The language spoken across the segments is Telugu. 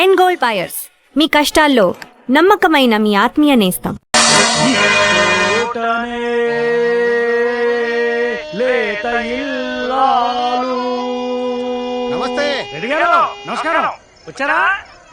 ఎండ్ గోల్డ్ బయర్స్, మీ కష్టాల్లో నమ్మకమైన మీ ఆత్మీయ నేస్తం. నమస్తే. నమస్కారం. వచ్చారా?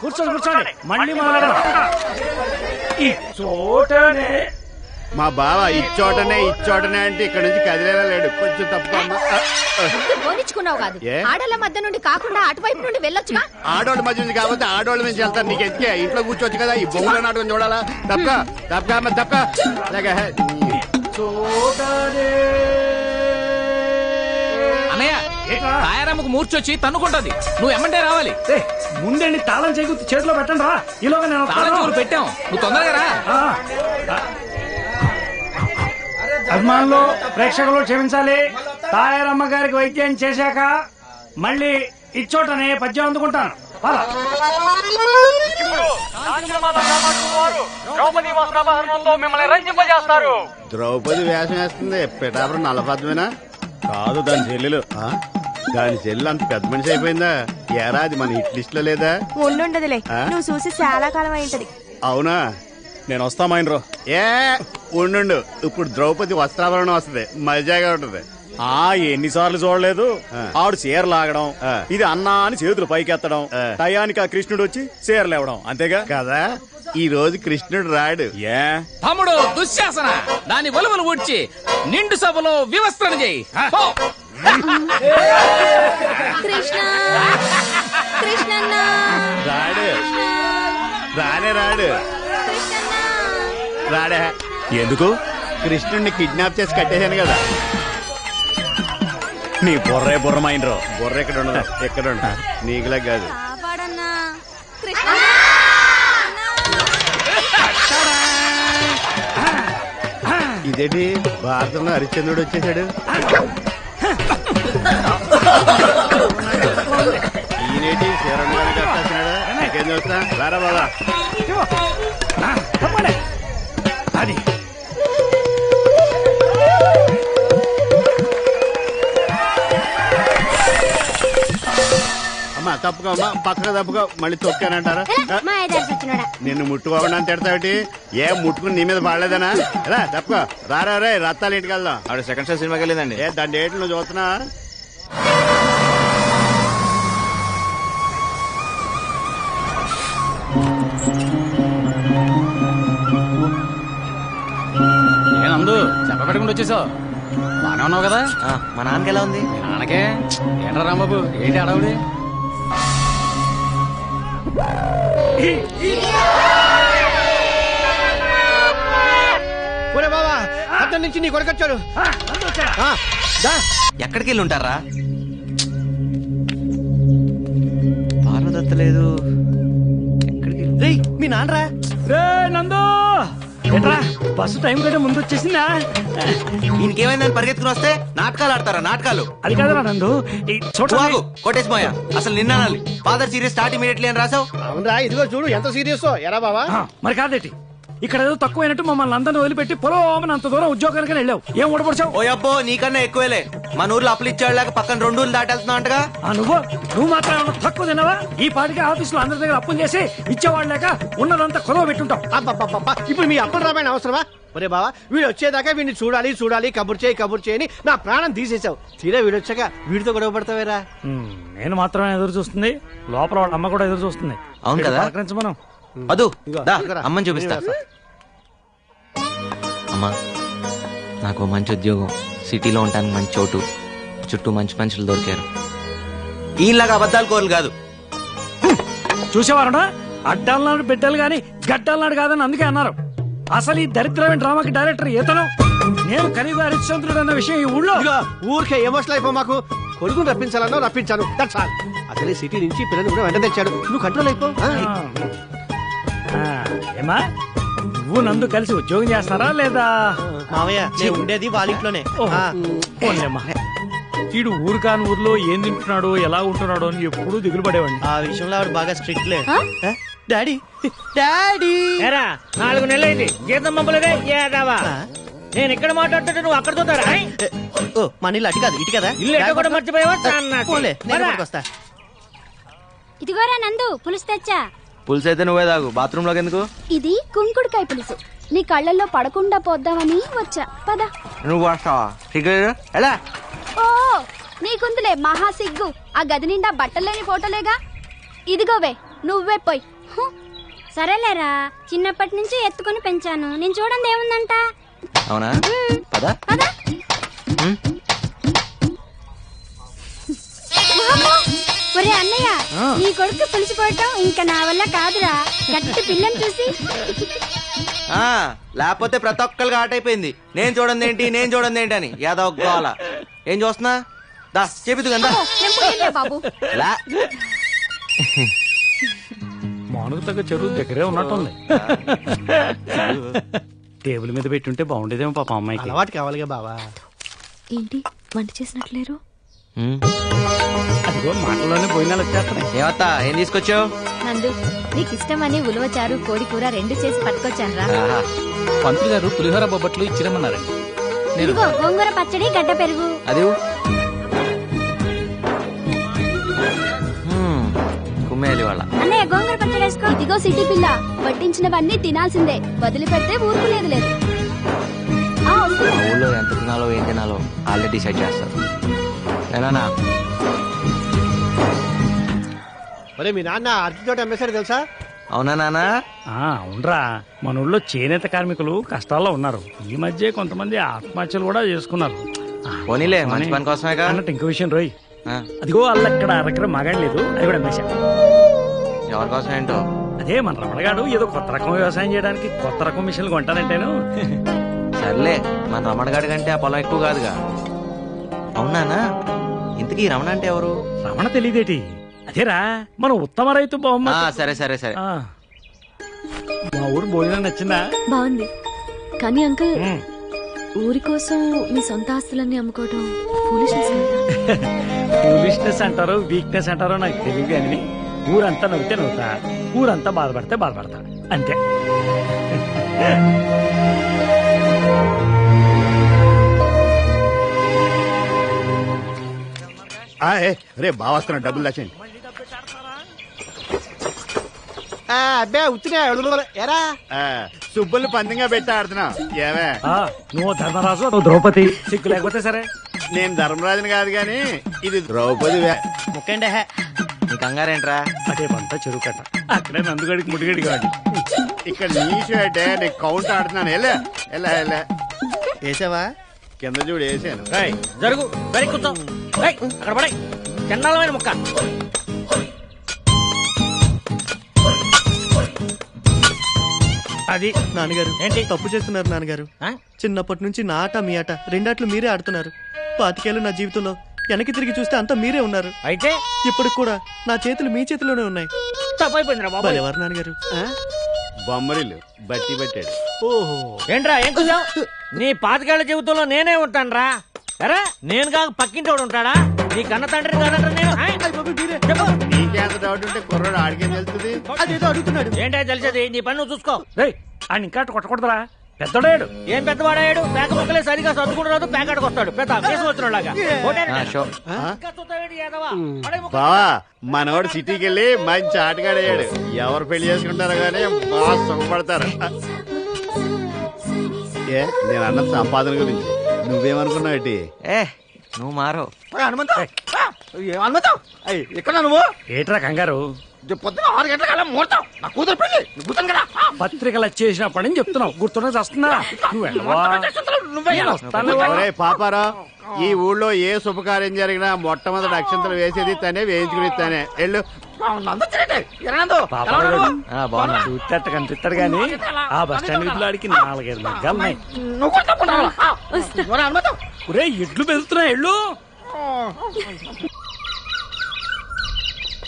కూర్చోండి కూర్చోండి. మళ్ళీ మొదలెడదాం. ఈ చోటనే మా బావ ఇచ్చోటనే అంటే ఇక్కడ నుంచి కదిలేలా లేడు. కొంచెం తప్పుకోమ్మా. పోనిచ్చుకున్నావు కాదు, ఏ? ఆడల మధ్య నుండి కాకుండా అటువైపు నుండి వెళ్ళొచ్చుగా. ఆడోళ్ళ మధ్య నుంచి కాబట్టి ఆడోళ్ళ నుంచి వెళ్తారు. నీకు ఎందుకే? ఇంట్లో కూర్చోవచ్చు కదా. ఈ బొమ్మల నాటకం చూడాలా? తప్పక అన్నయ్య, తాయారమ్మకు మూర్చొచ్చి తన్నుకుంటది. నువ్వు ఎమ్మంటే రావాలి. ముందండి తాళం చేకూర్చి చేతిలో పెట్టండి రా. ఈలోగా నేను తాళం చెవులు పెట్టాం, నువ్వు తొందరగా రా. అభిమానులు, ప్రేక్షకులు క్షమించాలి. తాయారమ్మ గారికి వైద్యం చేశాక మళ్ళీ ఇచ్చోటనే పద్యం అందుకుంటాను. ద్రౌపది వేషం వేస్తుంది. పిఠాపురం నల్లపద్మేనా? కాదు, దాని చెల్లెలు. దాని చెల్లెలు అంత పెద్ద మనిషి అయిపోయిందా? ఏరా, అది మన హిట్ లిస్ట్ లో లేదా? ఉండుండదులే, నువ్వు చూసి చాలా కాలం అయింటది. అవునా? నేను వస్తామైనరో. ఏ ఉండు, ఇప్పుడు ద్రౌపది వస్త్రాభరణం వస్తుంది, మజాగా ఉంటది. ఎన్నిసార్లు చూడలేదు. ఆడు చీర లాగడం, ఇది అన్నా అని చేతులు పైకెత్తడం, టయానికి ఆ కృష్ణుడు వచ్చి చీరలు ఇవ్వడం, అంతేగా కదా. ఈ రోజు కృష్ణుడు రాడు. ఏ తమ్ముడు దుశ్శాసన, దాని ఒలువలు ఊడ్చి నిండు సభలో వివస్త్రణ చేయి. కృష్ణ కృష్ణన్న రాడు. రాడే. ఎందుకు? కృష్ణుడిని కిడ్నాప్ చేసి కట్టేశాను కదా. నీ బుర్రమైనరో. బుర్ర ఎక్కడ ఉండదు, ఎక్కడ ఉండదు. నీకులా కాదు. కాపాడన్నా కృష్ణ. ఇదేంటి, భారతంలో హరిశ్చంద్రుడు వచ్చేసాడు. ఈయనేటి శరణ్యాన్ని కట్టేస్తున్నాడు. ఇంకేం చూస్తా, రారా బాబా. అది అమ్మా తప్పుకో, అమ్మా పక్కగా తప్పుకో. మళ్ళీ తొక్కానంటారా? మా ఐదారు వచ్చినాడా నిన్ను ముట్టుకోకుండా తిడతావుటి? ఏ ముట్టుకుని నీ మీద పడలేదనా? రా తప్పుకో. రారా రే, రత్తాలు ఇంటికి వెళ్దాం. ఆవిడ సెకండ్ షో సినిమాకి వెళ్ళిందండి. ఏ దాని డేట్లు నువ్వు చూస్తున్నా? ఏనందు చెప్పబెట్టకుండా వచ్చేసావు. బానే ఉన్నావు కదా? మా నాన్నకి ఎలా ఉంది? మీ నాన్నకే ఏంట్రా రాంబాబు, ఏంటి అడవుడి? బాబా, అతని నుంచి నీ కొడుకొచ్చాడు. ఎక్కడికి వెళ్ళి ఉంటారా? పార్వదత్త లేదు. రేయ్, మీ నాన్నరా? రే నందు, ఏంట్రా బస్సు టైం కంటే ముందు వచ్చేసిందా? ఇంకేమైందని పరిగెత్తుకుని వస్తే నాటకాలు ఆడతారా? నాటకాలు అది కాదురా నందు, ఈ చూడటానికి కొట్టేసిపోయా. అసలు నిన్న ఫాదర్ సీరియస్ స్టార్ట్ ఇమీడియట్లీ అని రాసావు. అవునరా, ఇదిగో చూడు ఎంత సీరియస్. ఎరా బాబా, మరి కాదేటి, ఇక్కడ ఏదో తక్కువైనట్టు మమ్మల్ని అందరిని వదిలిపెట్టి పొలం అంత దూరం ఉద్యోగానికి వెళ్ళావు. ఏం ఊడపడిచావు? ఓ అబ్బో, నీకన్నా ఎక్కువేలే. మన ఊర్లో అప్పులు ఇచ్చాడులాగా పక్కన 2 ఊర్లు దాటెళ్తున్నావు అంటగా. నువ్వు మాత్రం ఏమన్నా తక్కువ తినవా? ఈ పాటికి ఆఫీసులో అందరి దగ్గర అప్పులు చేసి ఇచ్చేవాళ్ళు లేక ఉన్నదంతా కొదవ పెట్టుంటావు. అబ్బబ్బబ్బబ్బా, ఇప్పుడు మీ అప్పులు రామాయణ అవసరమా? ఒరే బావా, వీడు వచ్చేదాకా వీడిని చూడాలి కబుర్ చేయని నా ప్రాణం తీసేసావు. తీరా వీడు వచ్చాక వీడితో గొడవ పడతావేరా? నేను మాత్రమే ఎదురు చూస్తుంది, లోపల వాళ్ళ అమ్మ కూడా ఎదురు చూస్తుంది. అవును కదా? మనం అదు అమ్మని చూపిస్తా. అమ్మా, నాకు మంచి ఉద్యోగం, సిటీలో ఉంటానికి మంచి చోటు, చుట్టూ మంచి మనుషులు దొరికారు. ఈలాగా అబద్ధాలు కోరలు కాదు. చూసేవారు అడ్డాలనాడు బిడ్డలు గాని గడ్డలనాడు కాదని అందుకే అన్నారు. అసలు ఈ దరిద్రమైన డ్రామాకి డైరెక్టర్ ఇతను. నేను ఖరీదు హరిశ్చంద్రుడు అన్న విషయం ఈ ఊళ్ళో. ఊరికే ఎమోషనల్ అయిపో మాకు. కొడుకుని రప్పించాలన్నా రప్పించాను, దట్స్ ఆల్. అసలు సిటీ నుంచి పిల్లలు కూడా వెంట తెచ్చాడు. నువ్వు కంట్రోల్ అయిపో. ఏమా, నువ్వు నందు కలిసి ఉద్యోగం చేస్తారా లేదా? మావయ్య, నేను ఉండేది వాళ్ళ ఇంట్లోనే. వీడు ఊరు కాని ఊర్లో ఏం తింటున్నాడో ఎలా ఉంటున్నాడో అని ఎప్పుడూ దిగులు పడేవాడిని. ఆ విషయంలో ఆవిడ బాగా స్ట్రిక్ట్ లే. డాడీ, డాడీ, 4 నెలలైంది జీతం పంపలేదే. నేను ఇక్కడ మాట్లాడుతుంటే నువ్వు అక్కడ చూస్తారా? మన ఇల్లు అటు కాదు ఇటు కదా. ఇల్లు ఎక్కడ కూడా మర్చిపోయావా? వస్తా. ఇదిగోరా నందు పులుసు తెచ్చా. పులుసు అయితే నువ్వే తాగు, బాత్రూమ్ లోకి ఎందుకు? ఇది కుంకుడుకాయ పులుసు, నీ కళ్ళల్లో పడకుండా పోద్దామని వచ్చా. పద. నువ్వు వస్తావా? సిగ్గు ఎలా? ఓ నీకుందిలే మహా సిగ్గు, ఆ గది నిండా బట్టలేని ఫోటోలేగా. ఇదిగోవే నువ్వే పోయి. సరేలేరా, చిన్నప్పటి నుంచి ఎత్తుకుని పెంచాను, నేను చూడండి ఏముందంట. అవునా? పద. పద. ఒరే అన్నయ్య, నీ కొడుకు పులిసిపోవటం ఇంకా నా వల్ల కాదురా. గట్టి పిల్లని చూసి. లేకపోతే ప్రతి ఒక్కరికి ఆట అయిపోయింది. నేను చూడండి ఏంటి, నేను చూడండి ఏంటి అని యాదవ్ గోల. ఏం చూస్తున్నా? దా చెబుతు కదా బాబు. మానుగు తగ్గ చెరువు దగ్గరే ఉన్నట్టుంది. టేబుల్ మీద పెట్టుంటే బాగుండేదేమో పాప అమ్మాయికి. అలవాటు కావాలిగా బావా. ఏంటి వంట చేసినట్లేరు? అదిగో మాటల్లోనే భోజనాలు వచ్చేస్తున్నాయి. ఏమత్తా, ఏం తీసుకొచ్చావు? నందు, నీకు ఇష్టమని ఉలవచారు కోడి కూర 2 చేసి పట్టుకొచ్చాను రా. పంతులు గారు పులిహోర బొబ్బట్లు ఇచ్చిరమ్మన్నారండి. ఇదిగో గోంగూర పచ్చడి, గడ్డ పెరుగు. అది కుమ్మేయాలి వాళ్ళ. అన్నయ్య గోంగూర పచ్చడి వేసుకో. ఇదిగో సిటీ పిల్ల, వడ్డించినవన్నీ తినాల్సిందే, వదిలిపెడితే ఊరుకునేది లేదు. ఆ ఊళ్ళో ఎంత తినాలో ఏం తినాలో ఆల్రెడీ డిసైడ్ చేస్తారు. నేనా? ఒరే మీ నాన్న అరటి తోట అమ్మేశాడు తెలుసా? అవునా నాన్న? అవునరా, మన ఊళ్ళో చేనేత కార్మికులు కష్టాల్లో ఉన్నారు. ఈ మధ్య కొంతమంది ఆత్మహత్యలు కూడా చేసుకున్నారు. పోనీలే, మంచి పని కోసమే అన్నట్టు ఇంకో విషయం రోయ్, అదిగో అక్కడ అరకర మగాడలేదు, అది కూడా అమ్మేశా. ఎవరి కోసం ఏంటో? అదే మన రమణగాడు ఏదో కొత్త రకం వ్యవసాయం చేయడానికి కొత్త రకం మిషన్లు కొంటానంటేను. సర్లే, మన రమణ గాడి కంటే ఆ పొలం ఎక్కువ కాదుగా. అవునానా? ఇంతకీ రమణ అంటే ఎవరు? రమణ తెలియదేటి? అదేరా మన ఉత్తమ రైతు బహుమతి. సరే సరే సరే. మా ఊరు భోజనం నచ్చిందా? బాగుంది. కానీ అంకుల్, ఊరి కోసం మీ సొంత ఆస్తులన్నీ అమ్ముకోవటం ఫూలిష్నెస్ అంటారో వీక్నెస్ అంటారో నాకు తెలియదు. అని ఊరంతా నవ్వితే నవ్వుతా, ఊరంతా బాధపడితే బాధపడతా, అంతే. రే బాగా వస్తున్నా, డబ్బులు దాచండి. అబ్బే ఉత్తినే ఎరా సుబ్బుల్ని పంతంగా పెట్టి ఆడుతున్నా. ఏమే నువ్వు ధర్మరాజు, నువ్వు ద్రౌపది, సిగ్గు లేకపోతే సరే. నేను ధర్మరాజుని కాదు గాని ఇది ద్రౌపది. ముక్కండి నీ కంగారేంట్రా? అదే పంట చెరువు కట్ట, అక్కడే నందుగడికి ముడిగడి కాదు. ఇక్కడ నీషు అంటే నేను కౌంట్ ఆడుతున్నాను. ఎలా ఎలా ఎలా వేసావా? కింద చూడు వేసాను. జరుగు కూర్చో. అక్కడ పడే చండాలమైన ముక్క. అది నాన్నగారు ఏంటి తప్పు చేస్తున్నారు నాన్నగారు. చిన్నప్పటి నుంచి నా ఆట మీ ఆట రెండాట్లు మీరే ఆడుతున్నారు. 25 ఏళ్ళు నా జీవితంలో వెనక్కి తిరిగి చూస్తే అంతా మీరే ఉన్నారు. అయితే ఇప్పటికి కూడా నా చేతులు మీ చేతిలోనే ఉన్నాయి. తప్పైపోయిందిరా బాబు. ఎవరు నాన్నగారు? బొమ్మరిల్లు బట్టి పట్టాడు. ఓహో, ఏంట్రా ఏం కూర్చావు? నీ 25 ఏళ్ల జీవితంలో నేనే ఉంటాను రా. సరే, నేను కాక పక్కింటోడు ఉంటాడా? నీ కన్న తండ్రి కాదంటారు నేను. చెప్పు. నీకేంత డౌట్ ఉంటే కుర్రాడు ఆడికేం తెలుస్తుంది? అదేదో అడుగుతున్నాడు. ఏంటో తెలిసేది, నీ పని నువ్వు చూసుకో. రేయ్, ఆయన ఇంకా కొట్టకూడదురా, పెద్దోడాడు. ఏం పెద్దవాడాడు? పేక ముక్కలే సరిగా సర్దుకుంటూ రాదు, పేకాడికి వస్తాడు పెద్ద కేసు వచ్చినలాగా. బావా మనవాడు సిటీకి వెళ్ళి మంచి ఆటగాడయ్యాడు. ఎవరు పెళ్లి చేసుకుంటారో గానీ బాగా సుఖపడతారు. ఏ నేను అన్న సంపాదన గురించి నువ్వేమనుకున్నావు? ఏంటి నువ్వు మారో. ఇక్కడ నువ్వు ఏట్రా కంగారు? పొద్దున 6 గంటల ముహూర్తం, నా కూతురు పెళ్లి. పత్రికలు వచ్చేసినప్పటి నుంచి చెప్తున్నావు, గుర్తున్నా వస్తున్నా. పాపారా, ఈ ఊళ్ళో ఏ శుభకార్యం జరిగినా మొట్టమొదటి అక్షంతలు వేసేది తనే, వేయించుకుని తనే. వెళ్ళు. చూస్తే కనిపిస్తాడు గాని ఆ బస్ స్టాండ్ వీధిలో ఆడికి 4-5 మగ్గాలున్నాయి. ఎడ్లు పెరుగుతున్నా ఎళ్ళు.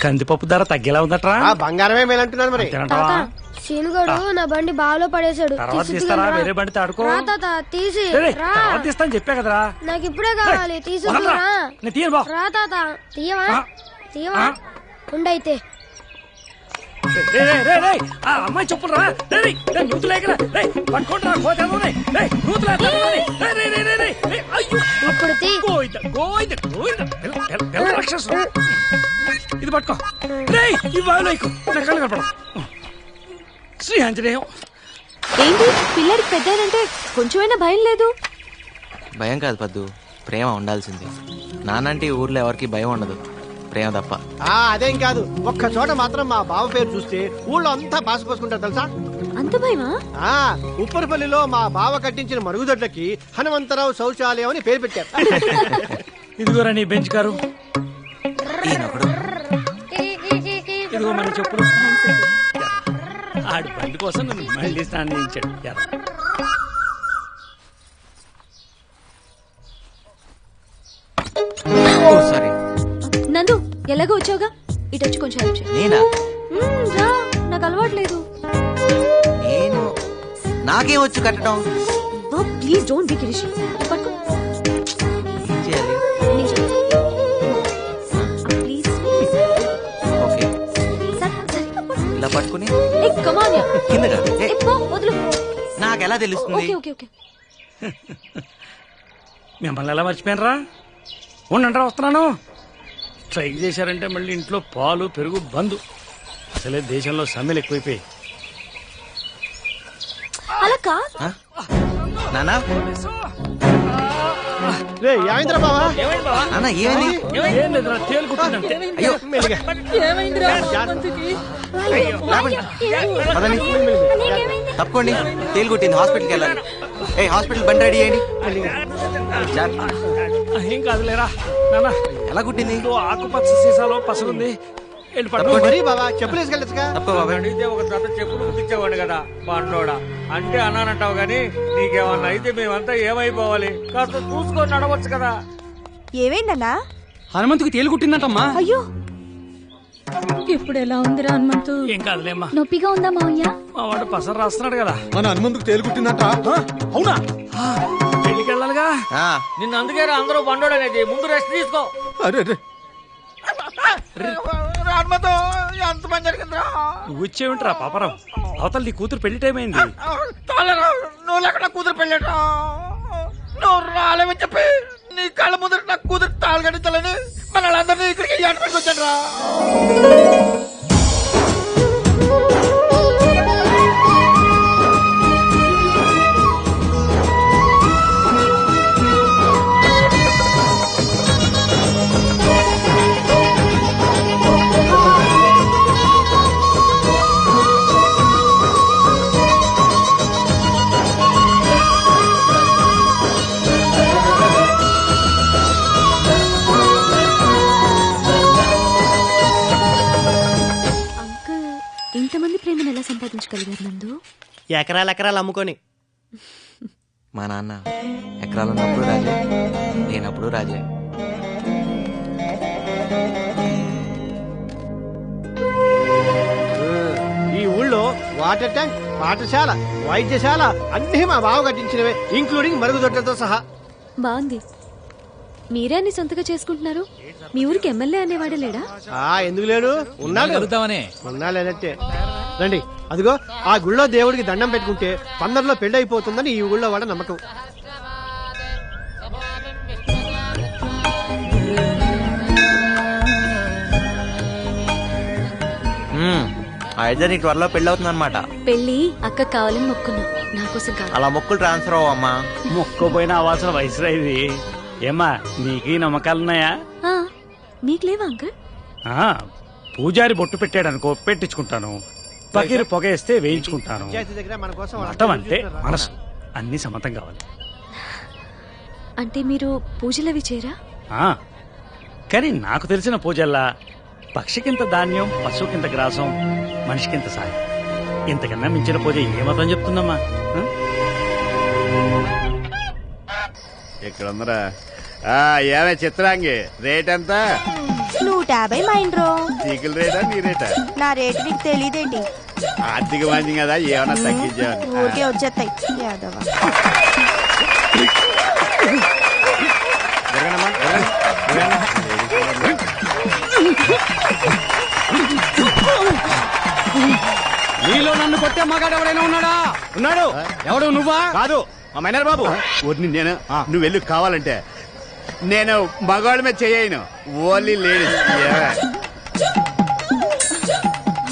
కందిపప్పు ధర తగ్గేలా ఉందట్రా? బంగారమే మేలంటున్నారు మరి. శీనుగాడు నా బండి బాలో పడేశాడు. తర్వాత తీస్తారా? వేరే బండి తాడుకో. తీసి తర్వాత తీస్తాను చెప్పా కదరా. నాకు ఇప్పుడే కావాలి, తీసుకురా. నేను తీయను బా. రా తాత, తీయవా? తీయవా? ఉండైతే అమ్మాయి చెప్పులు రా. నూతులేకరా పట్టుకుంటారా? ఇప్పుడు రాక్షసు ఇది పట్టుకో రేయ్, ఈ బావిలో ఎక్కు నా కళ్ళు కనపడం. శ్రీ ఆంజనేయం. ఏంటి పిల్లడికి పెద్దానంటే కొంచెమైనా భయం లేదు? భయం కాదు పద్దు, ప్రేమ ఉండాల్సింది. నానంటే ఈ ఊర్లో ఎవరికి భయం ఉండదు, ప్రేమ తప్ప. అదేం కాదు, ఒక్క చోట మాత్రం మా బావ పేరు చూస్తే ఊళ్ళో అంతా పాసుపోసుకుంటారు తెలుసా. అంత భయమా? ఉప్పరపల్లిలో మా బావ కట్టించిన మరుగుదొడ్లకి హనుమంతరావు శౌచాలయం అని పేరు పెట్టారు. ఇదిగోరా నీ బెంచ్ కారు, ఈయనొకడు. ఇదిగో మన చెప్పులు. ఆడి బండి కోసం నన్ను మళ్ళీ స్నానం చేయించాడు. సారీ. నందు ఎలాగో వచ్చావుగా, ఇటు వచ్చి కొంచెం హెల్ప్ చేయి. నేనా? రా, నాకు అలవాట్లేదు. నేను నాకేం వచ్చు కట్టడం. ప్లీజ్ డోంట్ బి కిరిషి. పట్టుకో. ఏం చేయాలి? ప్లీజ్. ఓకే, సరే ఇలా పట్టుకుని కమ్ ఆన్ యా. కింద కాదు. వదులు. నాకెలా తెలుస్తుంది? Okay okay okay. మిమ్మల్ని ఎలా మర్చిపోయినరా? ఉండండిరా, వస్తున్నాను. ట్రై చేశారంటే మళ్ళీ ఇంట్లో పాలు పెరుగు బంద్. అసలే దేశంలో సమ్మెలు ఎక్కువైపోయి. అలా కాదు. నానా ఏమైందిరా బావా? నాన్న ఏమైంది? ఏం లేదురా, తేలుకుంటుందంటే. అయ్యో పదండి, తప్పుకోండి. తేలు కుట్టింది, హాస్పిటల్కి వెళ్ళాలి. ఏ హాస్పిటల్ బండి రెడీ చేయండి. ఏం కాదులేరా నాన్న. ఎలా కుట్టింది? ఆకుపచ్చ సీసాలో పసలుంది. వెళ్ళి పట్టుకో. మరి బావా చెప్పులు వేసుకెళ్ళచ్చుగా. తప్ప బాబాయ్. అడిగితే ఒక జత చెప్పులు కుట్టించేవాడు కదా బాండోడా. అంటే అన్నానంటావు గాని నీకేమన్నా అయితే మేమంతా ఏమైపోవాలి? కాస్త చూసుకొని నడవచ్చు కదా. ఏమైందన్నా? హనుమంతుకి తేలుకుట్టిందంటమ్మా. అయ్యో, ఇప్పుడు ఎలా ఉందిరా హనుమంతు? ఏం కాదులేమ్మా, నొప్పిగా ఉందా మావయ్య? మా వాడు పసరు రాస్తున్నాడు కదా. మన హనుమంతుకు తేలుకుట్టిందంట. అవునా? పెళ్లికి వెళ్ళాలిగా. నిన్ను అందుకే అందరూ బండోడు అనేది. ముందు రెస్ట్ తీసుకో. అరే ఎంత పని జరిగిందిరా? నువ్వు వచ్చేవింటరా పాపరావు? అవతల నీ కూతురు పెళ్లి టైం అయింది. నువ్వు లేకుండా కూతురు పెళ్ళాడు. నువ్వు రాలేమని చెప్పి నీ కళ్ళ ముందర నా కూతురు తాళి కట్టించాలని మన వాళ్ళందరినీ ఇక్కడికి ఏట పెట్టుకొచ్చాడు రా. ఇంతమంది ప్రేమను ఎలా సంపాదించగలిగారు నందు? ఎకరాలు అమ్ముకొని. మా నాన్న ఎకరాలు ఉన్నప్పుడు రాజే, నేనప్పుడు రాజే. ఈ ఊళ్ళో వాటర్ ట్యాంక్, పాఠశాల, వైద్యశాల అన్ని మా బావ కట్టించినవే, ఇంక్లూడింగ్ మరుగుదొడ్లతో సహా. బాగుంది. మీరే అన్ని సొంతగా చేసుకుంటున్నారు. మీ ఊరికి ఎమ్మెల్యే అనేవాడే లేడా? ఎందుకు లేడు? ఉన్నాడేనట్టే. రండి, అదిగో ఆ గుళ్ళో దేవుడికి దండం పెట్టుకుంటే పందర్లో పెళ్లి అయిపోతుందని ఈ ఊళ్ళో వాడ నమ్మకం. ఆ ఇద్దరు నీకు త్వరలో పెళ్లి అవుతుంది అనమాట. పెళ్లి అక్క కావాలని మొక్కున్నా, నా కోసం కాదు. అలా మొక్కులు ట్రాన్స్ఫర్ అవ్వమ్మా. మొక్కోపోయినా అవ్వాల్సిన వయసురా ఇది. ఏమ్మా నీకు నమ్మకాలున్నాయా? మీకు లేవా అంకుల్? పూజారి బొట్టు పెట్టాడు అనుకో, పెట్టించుకుంటాను. పకీరు పొగేస్తే వేయించుకుంటాను. మతం అంటే మనసు, అన్ని సమతం కావాలి. అంటే మీరు పూజలవి చేయరా? కానీ నాకు తెలిసిన పూజల్లా పక్షికింత ధాన్యం, పశువుకింత గ్రాసం, మనిషికింత సాయం. ఇంతకన్నా మించిన పూజ ఏ మతం చెప్తుందమ్మా? ఇక్కడ ఉందరా. ఏమే చిత్రాంగి, రేట్ ఎంత? 150 మైండ్రో. చీకుల రేటా నీ రేటా? నా రేటు నీకు తెలియదేంటి? ఆర్థిక మంచి కదా, ఏమన్నా తగ్గించాను. ఊరికే వచ్చేస్తాయి యాదవ. నీలో నన్ను కొట్టే మగాడు ఎవడైనా ఉన్నాడా? ఉన్నాడు. ఎవడు? నువ్వా? కాదు, మా మైనర్ బాబు. ఊరిని నేను, నువ్వు వెళ్ళి కావాలంటే. నేను మగవాళ్ళ మీద చేయను, ఓన్లీ లేడీస్.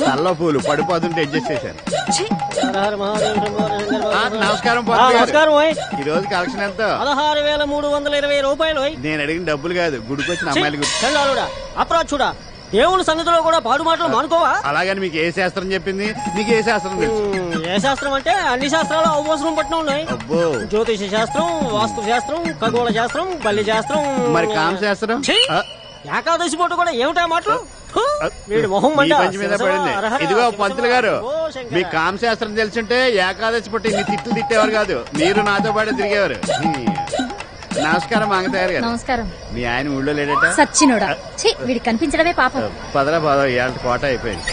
తల్లో పూలు పడిపోతుంటే అడ్జస్ట్ చేశాను. ఛీ! నమస్కారం నమస్కారం ఓయ్. ఈ రోజు కలెక్షన్ ఎంత? 16,320 రూపాయలు ఓయ్. నేను అడిగిన డబ్బులు కాదు, గుడికి వచ్చిన అమ్మాయిల గురించి. చండాలుడా అప్రాచుడా దేవుని సన్నిధిలో కూడా పాడు మాటలు మానుకోవా? అలాగని మీకు ఏ శాస్త్రం చెప్పింది? మీకు ఏ శాస్త్రం తెలుసు? ఏ శాస్త్రం అంటే అన్ని శాస్త్రాలు అవసరం పట్టిన ఉన్నాయి. అబ్బో, జ్యోతిష శాస్త్రం, వాస్తు శాస్త్రం, ఖగోళ శాస్త్రం, బల్లి శాస్త్రం, మరి కామ శాస్త్రం? ఛీ! ఆ, ఏకాదశి పూట కూడా ఏమిటా మాటలు? ఫు! వీడి మొహం మీ మంట. పంచి మీద పడింది. హరహర, ఇదిగో పంతులు గారు, ఓ శంకర. మీ కామ శాస్త్రం తెలుసుంటే ఏకాదశి పుట్టి ఇన్ని తిట్లు తిట్టేవారు కాదు, మీరు నాతో పాటు తిరిగేవారు. నమస్కారం మంగతయ్యారు గారు. నమస్కారం. మీ ఆయన ఊళ్ళో లేడట? సచ్చినోడా ఛీ, వీడి కనిపించడమే పాపం. పదరా పద, ఇవాళ కోట అయిపోయింది.